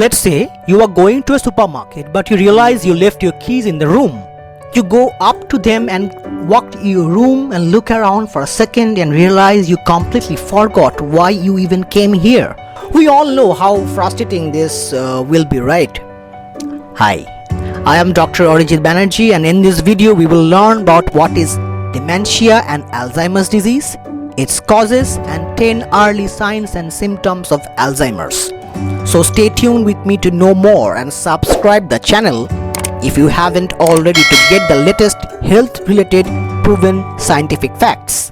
Let's say you are going to a supermarket but you realize you left your keys in the room. You go up to them and walk to your room and look around for a second and realize you completely forgot why you even came here. We all know how frustrating this will be, right? Hi, I am Dr. Arijit Banerjee, and in this video we will learn about what is dementia and Alzheimer's disease, its causes and 10 early signs and symptoms of Alzheimer's. So stay tuned with me to know more and subscribe the channel if you haven't already to get the latest health related proven scientific facts.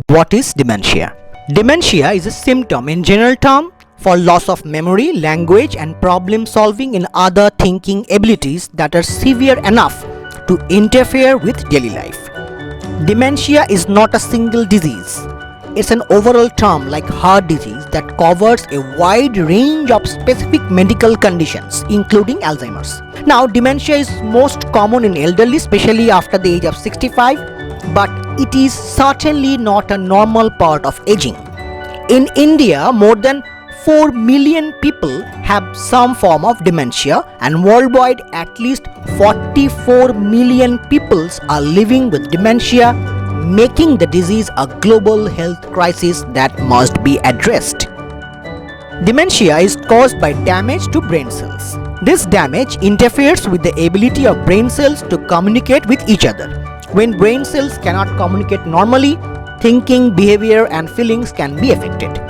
What is dementia? Dementia is a symptom in general term for loss of memory, language and problem solving in other thinking abilities that are severe enough to interfere with daily life. Dementia is not a single disease. It's an overall term like heart disease that covers a wide range of specific medical conditions, including Alzheimer's. Now, dementia is most common in elderly, especially after the age of 65, but it is certainly not a normal part of aging. In India, more than 4 million people have some form of dementia, and worldwide at least 44 million people are living with dementia, making the disease a global health crisis that must be addressed. Dementia is caused by damage to brain cells. This damage interferes with the ability of brain cells to communicate with each other. When brain cells cannot communicate normally, thinking, behavior and feelings can be affected.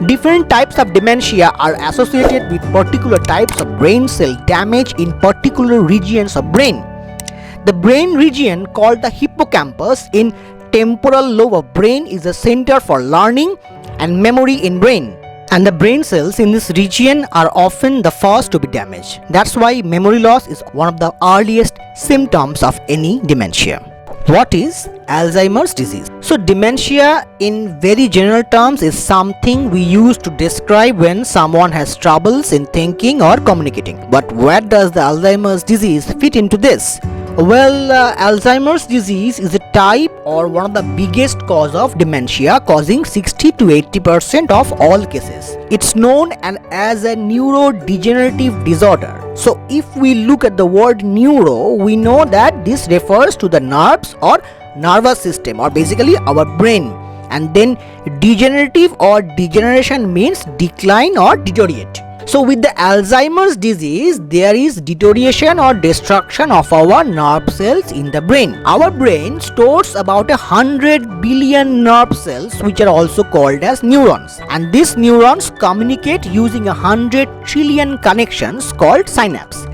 Different types of dementia are associated with particular types of brain cell damage in particular regions of brain. The brain region called the hippocampus in temporal lobe of brain is the center for learning and memory in brain, and the brain cells in this region are often the first to be damaged. That's why memory loss is one of the earliest symptoms of any dementia. What is Alzheimer's disease? So dementia in very general terms is something we use to describe when someone has troubles in thinking or communicating. But where does the Alzheimer's disease fit into this? Well, Alzheimer's disease is a type or one of the biggest cause of dementia, causing 60 to 80% of all cases. It's known as a neurodegenerative disorder. So if we look at the word neuro, we know that this refers to the nerves or nervous system, or basically our brain. And then degenerative or degeneration means decline or deteriorate. So with the Alzheimer's disease, there is deterioration or destruction of our nerve cells in the brain. Our brain stores about 100 billion nerve cells, which are also called as neurons. And these neurons communicate using 100 trillion connections called synapse.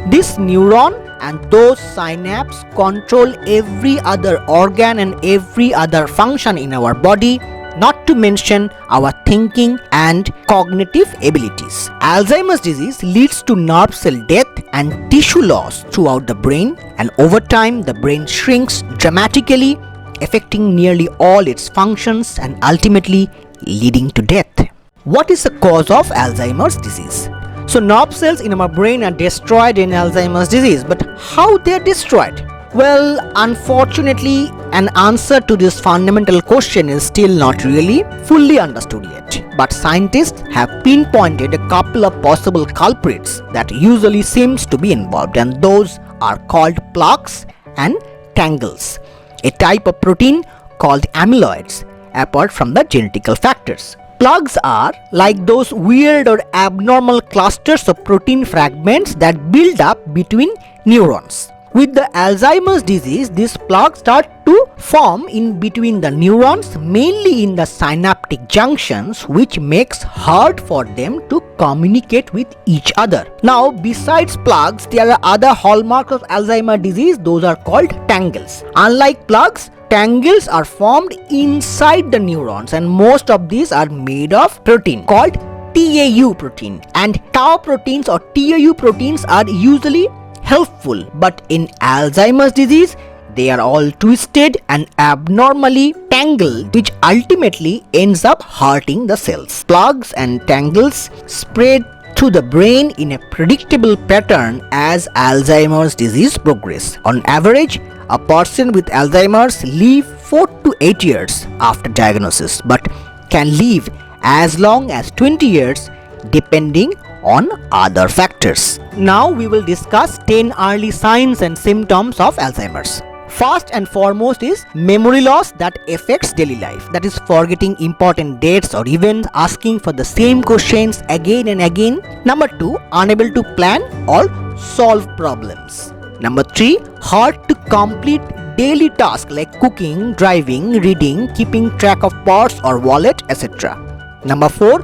This neuron and those synapses control every other organ and every other function in our body, not to mention our thinking and cognitive abilities. Alzheimer's disease leads to nerve cell death and tissue loss throughout the brain, and over time the brain shrinks dramatically, affecting nearly all its functions and ultimately leading to death. What is the cause of Alzheimer's disease? So nerve cells in our brain are destroyed in Alzheimer's disease, but how they are destroyed? Well, unfortunately, an answer to this fundamental question is still not really fully understood yet. But scientists have pinpointed a couple of possible culprits that usually seems to be involved, and those are called plaques and tangles, a type of protein called amyloids, apart from the genetical factors. Plugs are like those weird or abnormal clusters of protein fragments that build up between neurons. With the Alzheimer's disease, these plaques start to form in between the neurons, mainly in the synaptic junctions, which makes hard for them to communicate with each other. Now, besides plaques, there are other hallmarks of Alzheimer's disease. Those are called tangles. Unlike plaques, tangles are formed inside the neurons, and most of these are made of protein called tau protein. And tau proteins or tau proteins are usually helpful, but in Alzheimer's disease they are all twisted and abnormally tangled, which ultimately ends up hurting the cells. Plugs and tangles spread to the brain in a predictable pattern as Alzheimer's disease progress. On average, a person with Alzheimer's live 4 to 8 years after diagnosis, but can live as long as 20 years depending on other factors. Now we will discuss 10 early signs and symptoms of Alzheimer's. First and foremost is memory loss that affects daily life. That is forgetting important dates or events, asking for the same questions again and again. Number 2, unable to plan or solve problems. Number 3, hard to complete daily tasks like cooking, driving, reading, keeping track of purse or wallet, etc. Number 4,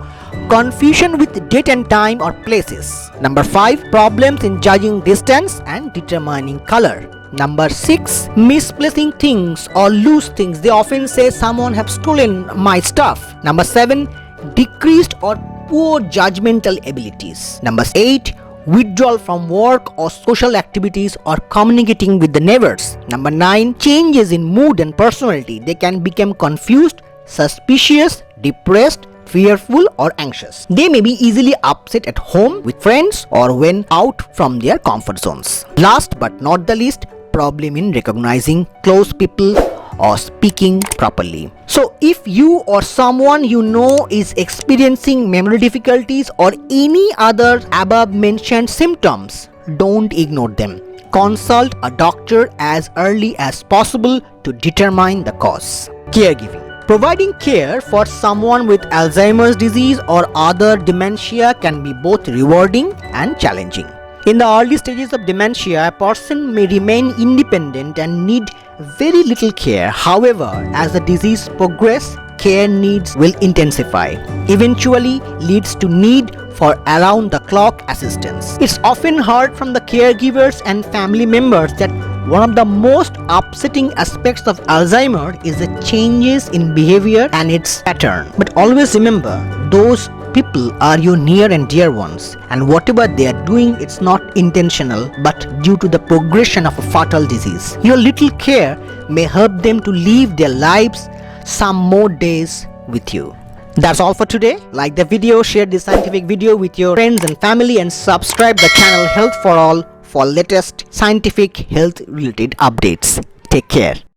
confusion with date and time or places. Number 5, problems in judging distance and determining color. Number 6, misplacing things or lose things. They often say someone have stolen my stuff. Number 7, decreased or poor judgmental abilities. Number 8, withdrawal from work or social activities or communicating with the neighbors. Number 9, changes in mood and personality. They can become confused, suspicious, depressed, fearful or anxious. They may be easily upset at home, with friends, or when out from their comfort zones. Last but not the least, problem in recognizing close people or speaking properly. So if you or someone you know is experiencing memory difficulties or any other above mentioned symptoms, don't ignore them. Consult a doctor as early as possible to determine the cause. Caregiving. Providing care for someone with Alzheimer's disease or other dementia can be both rewarding and challenging. In the early stages of dementia, a person may remain independent and need very little care. However, as the disease progresses, care needs will intensify, eventually leads to need for around-the-clock assistance. It's often heard from the caregivers and family members that one of the most upsetting aspects of Alzheimer's is the changes in behavior and its pattern. But always remember, those people are your near and dear ones, and whatever they are doing, it's not intentional but due to the progression of a fatal disease. Your little care may help them to live their lives some more days with you. That's all for today. Like the video, share this scientific video with your friends and family, and subscribe the channel Health for All for latest scientific health related updates. Take care.